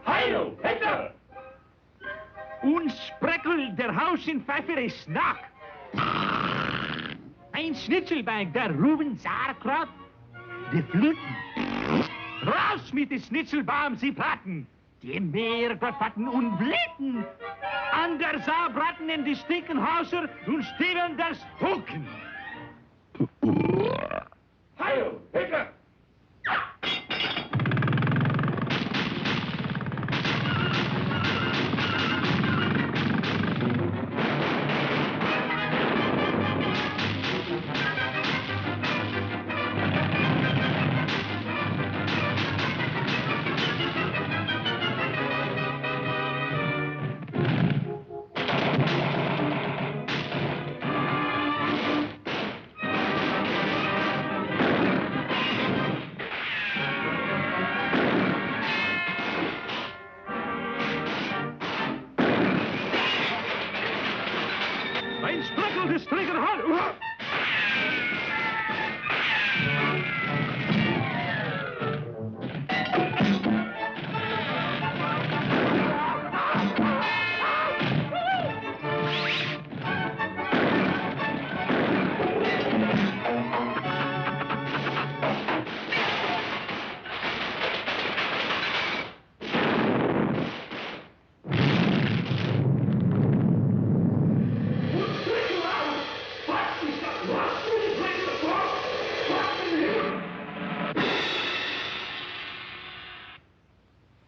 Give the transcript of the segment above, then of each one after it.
Heil Hitler! Und Spreckel, der Haus in Pfeffer ist nach. Ein Schnitzelbank, der Ruben Sauerkraut, die Fluten. Raus mit den Schnitzelbaum, sie Platten, die Meergottfatten und Blitten. An der Saubraten in die Stickenhauser und Steven der Stucken. Heil Hitler! Ein Spreckel des Trägerhand.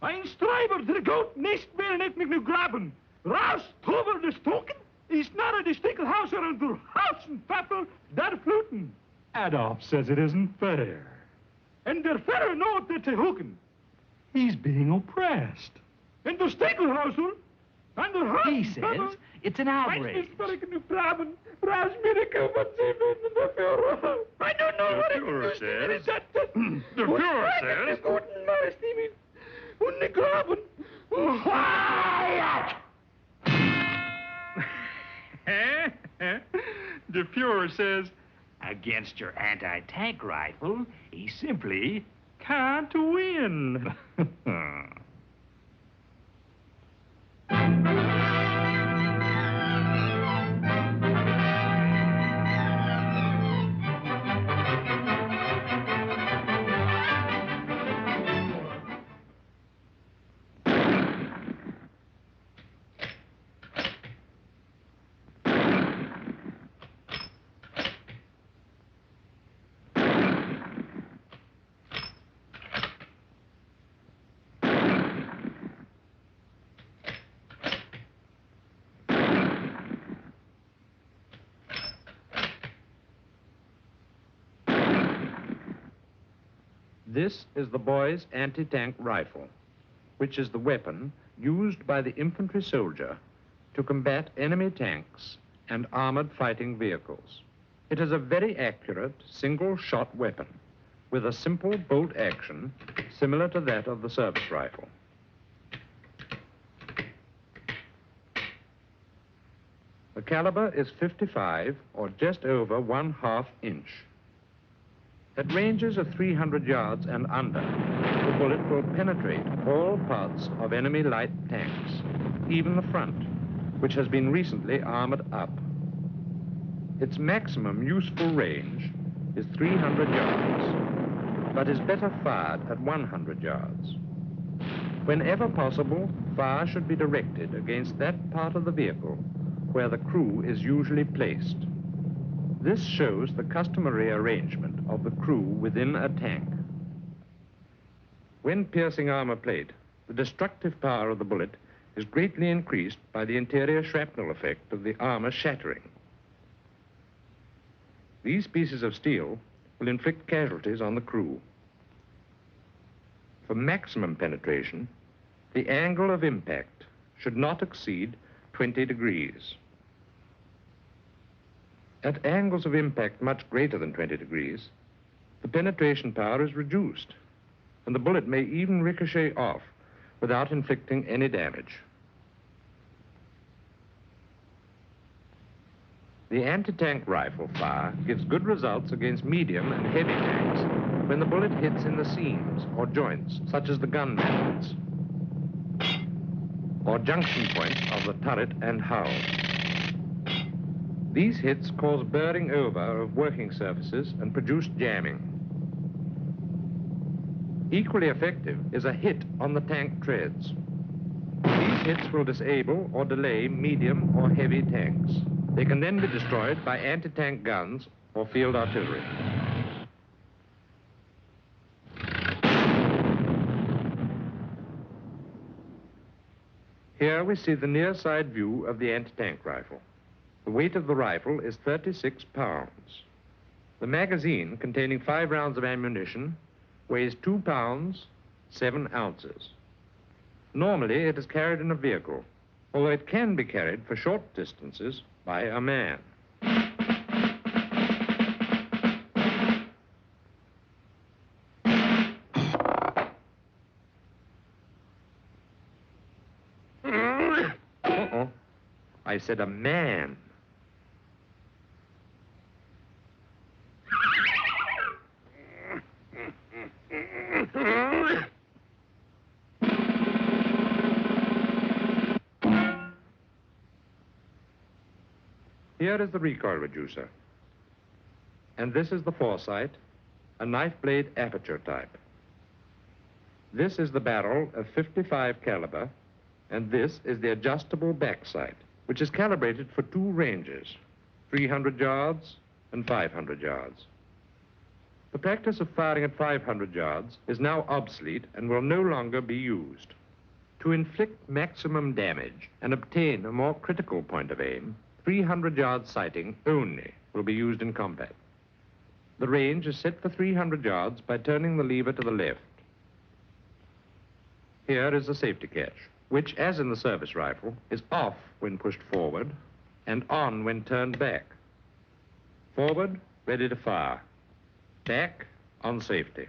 Ein Streiber, der Goat nicht mehr nicht mich nu graben. Raus, Tober des Token, ist nachher die Stickelhauser und durch Hausenpfeffer der Fluten. Adolf says it isn't fair. And der Ferrer not that to hooken. He's being oppressed. And der Stickelhauser, and der Hausenpfeffer. He says it's an outrage. Raus, Miracle, what's even the Führer? I don't know what Führer says. The Führer says. Guten Marestimin. Und ne Graben. Quiet! The Fuhrer says, against your anti-tank rifle, he simply can't win. This is the boy's anti-tank rifle, which is the weapon used by the infantry soldier to combat enemy tanks and armored fighting vehicles. It is a very accurate single-shot weapon with a simple bolt action similar to that of the service rifle. The caliber is 55 or just over 1/2 inch. At ranges of 300 yards and under, the bullet will penetrate all parts of enemy light tanks, even the front, which has been recently armored up. Its maximum useful range is 300 yards, but is better fired at 100 yards. Whenever possible, fire should be directed against that part of the vehicle where the crew is usually placed. This shows the customary arrangement of the crew within a tank. When piercing armor plate, the destructive power of the bullet is greatly increased by the interior shrapnel effect of the armor shattering. These pieces of steel will inflict casualties on the crew. For maximum penetration, the angle of impact should not exceed 20 degrees. At angles of impact much greater than 20 degrees, the penetration power is reduced, and the bullet may even ricochet off without inflicting any damage. The anti-tank rifle fire gives good results against medium and heavy tanks when the bullet hits in the seams or joints, such as the gun mantles. or junction points of the turret and hull. These hits cause burring over of working surfaces and produce jamming. Equally effective is a hit on the tank treads. These hits will disable or delay medium or heavy tanks. They can then be destroyed by anti-tank guns or field artillery. Here we see the near side view of the anti-tank rifle. The weight of the rifle is 36 pounds. The magazine, containing 5 rounds of ammunition, weighs 2 pounds, 7 ounces. Normally, it is carried in a vehicle, although it can be carried for short distances by a man. Uh-oh. I said a man. Here is the recoil reducer. And this is the foresight, a knife blade aperture type. This is the barrel of .55 caliber, and this is the adjustable back sight, which is calibrated for 2 ranges, 300 yards and 500 yards. The practice of firing at 500 yards is now obsolete and will no longer be used. To inflict maximum damage and obtain a more critical point of aim, 300-yard sighting only will be used in combat. The range is set for 300 yards by turning the lever to the left. Here is the safety catch, which, as in the service rifle, is off when pushed forward and on when turned back. Forward, ready to fire. Back, on safety.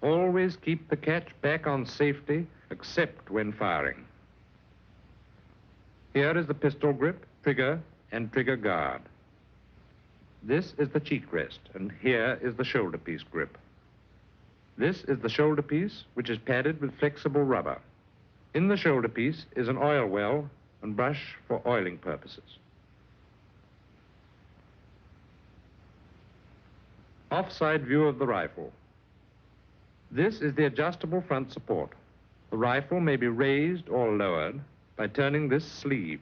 Always keep the catch back on safety, except when firing. Here is the pistol grip, trigger, and trigger guard. This is the cheek rest, and here is the shoulder piece grip. This is the shoulder piece, which is padded with flexible rubber. In the shoulder piece is an oil well and brush for oiling purposes. Offside view of the rifle. This is the adjustable front support. The rifle may be raised or lowered by turning this sleeve.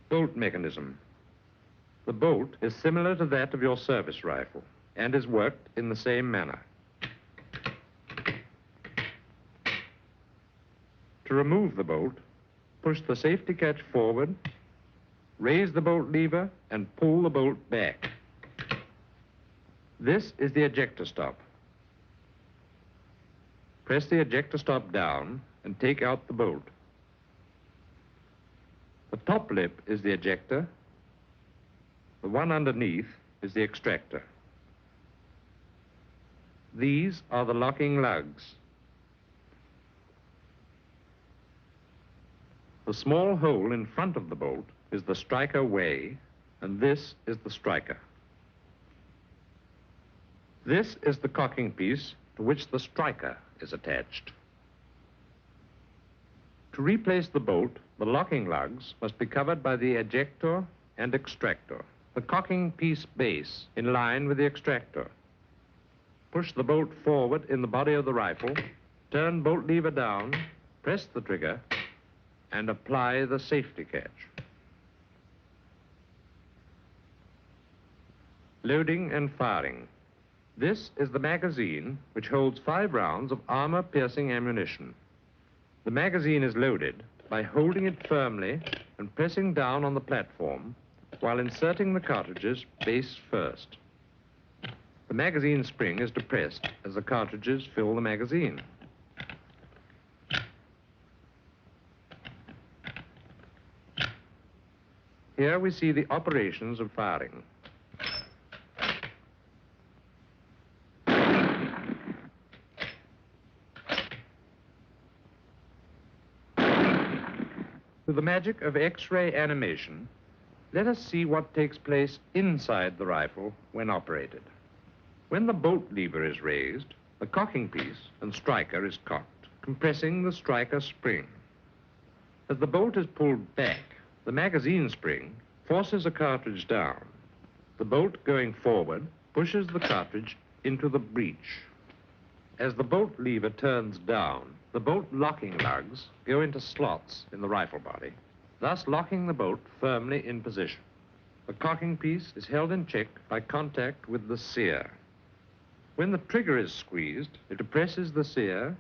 Bolt mechanism. The bolt is similar to that of your service rifle and is worked in the same manner. To remove the bolt, push the safety catch forward, raise the bolt lever, and pull the bolt back. This is the ejector stop. Press the ejector stop down and take out the bolt. The top lip is the ejector. The one underneath is the extractor. These are the locking lugs. The small hole in front of the bolt is the striker way, and this is the striker. This is the cocking piece to which the striker is attached. To replace the bolt, the locking lugs must be covered by the ejector and extractor. The cocking piece base in line with the extractor. Push the bolt forward in the body of the rifle, turn bolt lever down, press the trigger, and apply the safety catch. Loading and firing. This is the magazine, which holds 5 rounds of armor-piercing ammunition. The magazine is loaded by holding it firmly and pressing down on the platform while inserting the cartridges base first. The magazine spring is depressed as the cartridges fill the magazine. Here we see the operations of firing. Through the magic of X-ray animation, let us see what takes place inside the rifle when operated. When the bolt lever is raised, the cocking piece and striker is cocked, compressing the striker spring. As the bolt is pulled back, the magazine spring forces a cartridge down. The bolt going forward pushes the cartridge into the breech. As the bolt lever turns down, the bolt locking lugs go into slots in the rifle body, thus locking the bolt firmly in position. The cocking piece is held in check by contact with the sear. When the trigger is squeezed, it depresses the sear,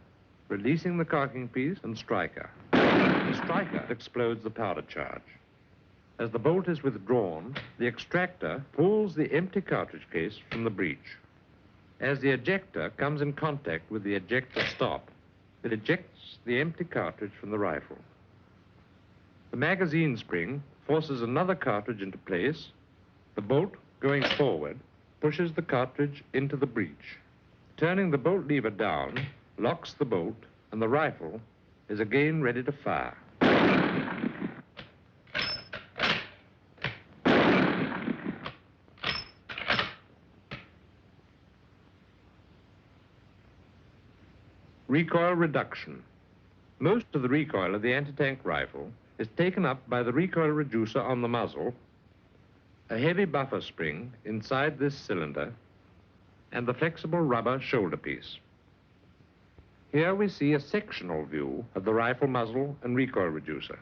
releasing the cocking piece and striker. The striker explodes the powder charge. As the bolt is withdrawn, the extractor pulls the empty cartridge case from the breech. As the ejector comes in contact with the ejector stop, it ejects the empty cartridge from the rifle. The magazine spring forces another cartridge into place. The bolt, going forward, pushes the cartridge into the breech. Turning the bolt lever down locks the bolt, and the rifle is again ready to fire. Recoil reduction. Most of the recoil of the anti-tank rifle is taken up by the recoil reducer on the muzzle, a heavy buffer spring inside this cylinder, and the flexible rubber shoulder piece. Here we see a sectional view of the rifle muzzle and recoil reducer.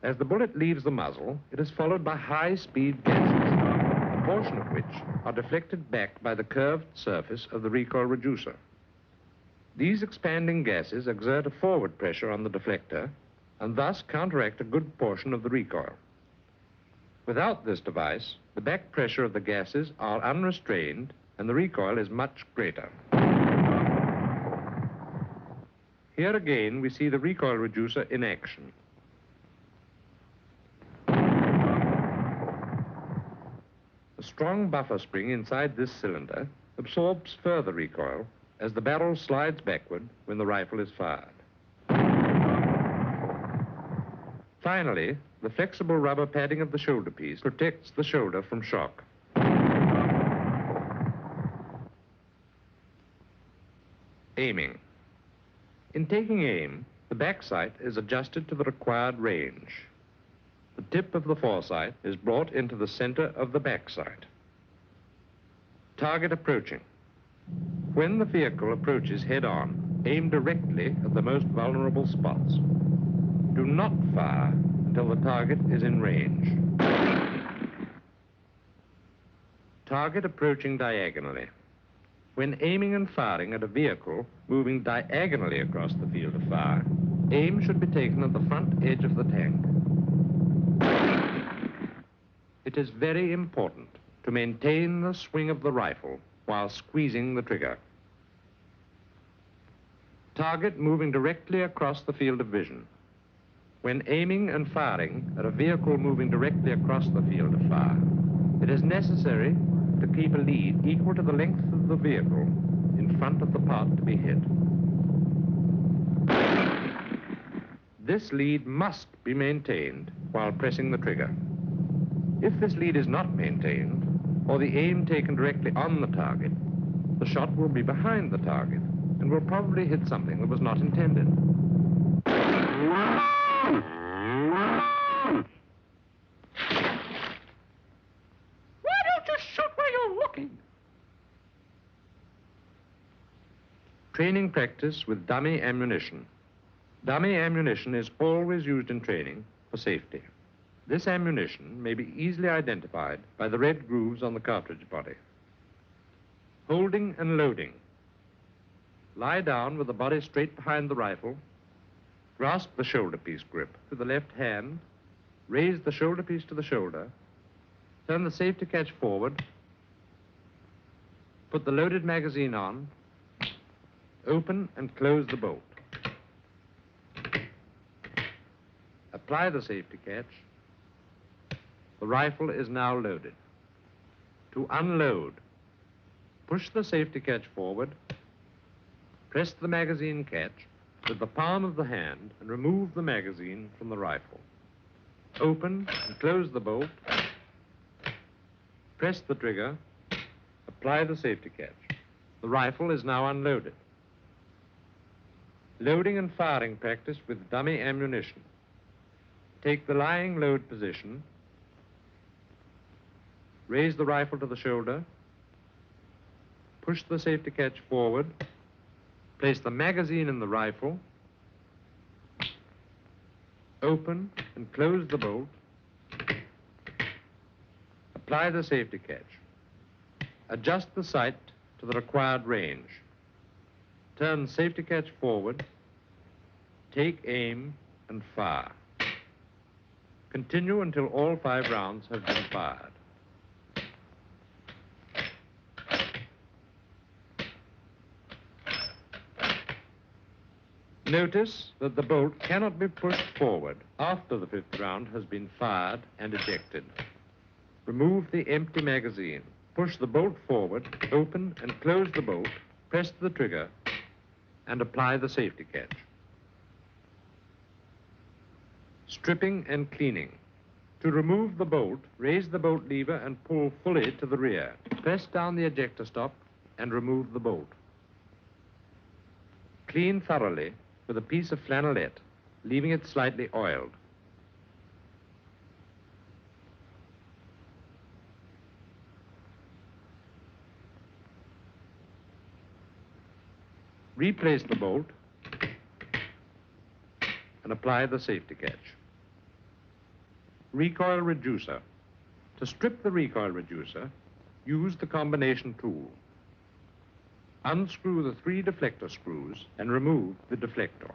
As the bullet leaves the muzzle, it is followed by high-speed gases, a portion of which are deflected back by the curved surface of the recoil reducer. These expanding gases exert a forward pressure on the deflector and thus counteract a good portion of the recoil. Without this device, the back pressure of the gases are unrestrained and the recoil is much greater. Here again we see the recoil reducer in action. The strong buffer spring inside this cylinder absorbs further recoil as the barrel slides backward when the rifle is fired. Finally, the flexible rubber padding of the shoulder piece protects the shoulder from shock. Aiming. In taking aim, the back sight is adjusted to the required range. The tip of the foresight is brought into the center of the back sight. Target approaching. When the vehicle approaches head-on, aim directly at the most vulnerable spots. Do not fire until the target is in range. Target approaching diagonally. When aiming and firing at a vehicle moving diagonally across the field of fire, aim should be taken at the front edge of the tank. It is very important to maintain the swing of the rifle while squeezing the trigger. Target moving directly across the field of vision. When aiming and firing at a vehicle moving directly across the field of fire, it is necessary to keep a lead equal to the length of the vehicle in front of the part to be hit. This lead must be maintained while pressing the trigger. If this lead is not maintained, or the aim taken directly on the target, the shot will be behind the target and will probably hit something that was not intended. Why don't you shoot where you're looking? Training practice with dummy ammunition. Dummy ammunition is always used in training for safety. This ammunition may be easily identified by the red grooves on the cartridge body. Holding and loading. Lie down with the body straight behind the rifle. Grasp the shoulder piece grip with the left hand. Raise the shoulder piece to the shoulder. Turn the safety catch forward. Put the loaded magazine on. Open and close the bolt. Apply the safety catch. The rifle is now loaded. To unload, push the safety catch forward, press the magazine catch with the palm of the hand and remove the magazine from the rifle. Open and close the bolt, press the trigger, Apply the safety catch. The rifle is now unloaded. Loading and firing practice with dummy ammunition. Take the lying load position. Raise the rifle to the shoulder. Push the safety catch forward. Place the magazine in the rifle. Open and close the bolt. Apply the safety catch. Adjust the sight to the required range. Turn safety catch forward. Take aim and fire. Continue until all 5 rounds have been fired. Notice that the bolt cannot be pushed forward after the 5th round has been fired and ejected. Remove the empty magazine. Push the bolt forward, open and close the bolt, press the trigger, and apply the safety catch. Stripping and cleaning. To remove the bolt, raise the bolt lever and pull fully to the rear. Press down the ejector stop and remove the bolt. Clean thoroughly with a piece of flannelette, leaving it slightly oiled. Replace the bolt and apply the safety catch. Recoil reducer. To strip the recoil reducer, use the combination tool. Unscrew the 3 deflector screws and remove the deflector.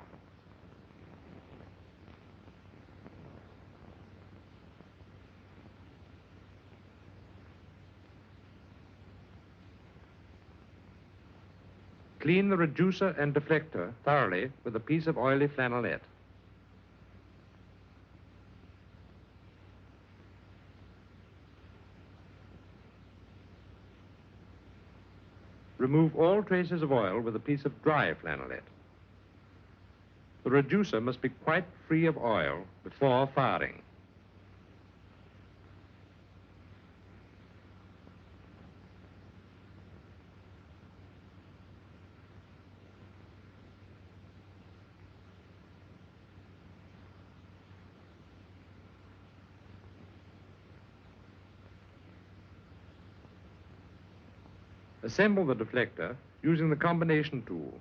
Clean the reducer and deflector thoroughly with a piece of oily flannelette. Remove all traces of oil with a piece of dry flannelette. The reducer must be quite free of oil before firing. Assemble the deflector using the combination tool.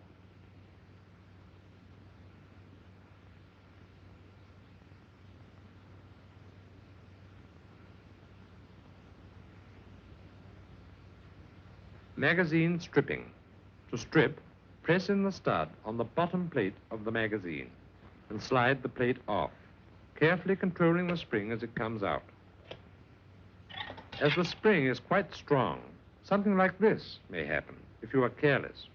Magazine stripping. To strip, press in the stud on the bottom plate of the magazine and slide the plate off, carefully controlling the spring as it comes out. As the spring is quite strong, something like this may happen if you are careless.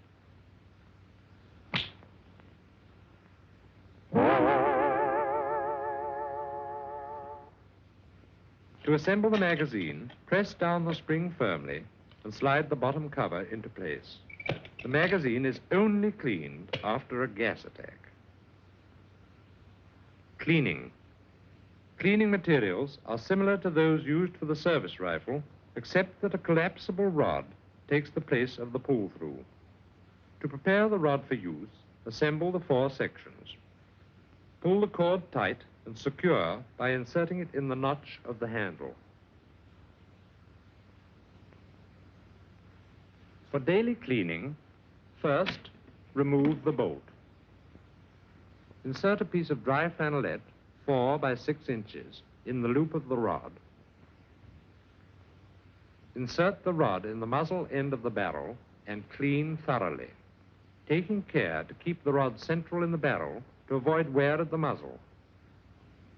To assemble the magazine, press down the spring firmly and slide the bottom cover into place. The magazine is only cleaned after a gas attack. Cleaning. Cleaning materials are similar to those used for the service rifle, except that a collapsible rod takes the place of the pull-through. To prepare the rod for use, assemble the 4 sections. Pull the cord tight and secure by inserting it in the notch of the handle. For daily cleaning, first, remove the bolt. Insert a piece of dry flannelette, 4 by 6 inches, in the loop of the rod. Insert the rod in the muzzle end of the barrel and clean thoroughly, taking care to keep the rod central in the barrel to avoid wear at the muzzle.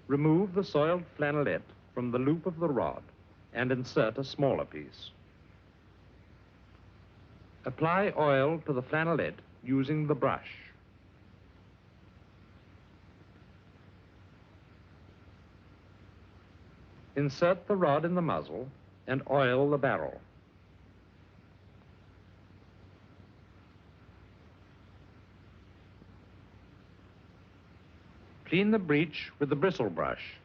Remove the soiled flannelette from the loop of the rod and insert a smaller piece. Apply oil to the flannelette using the brush. Insert the rod in the muzzle and oil the barrel. Clean the breech with the bristle brush.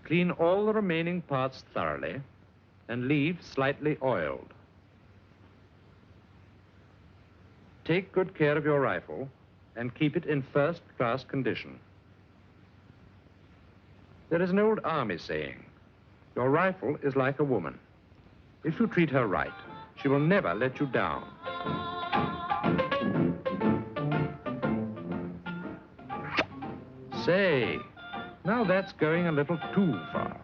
Clean all the remaining parts thoroughly and leave slightly oiled. Take good care of your rifle and keep it in first-class condition. There is an old army saying, your rifle is like a woman. If you treat her right, she will never let you down. Say, now that's going a little too far.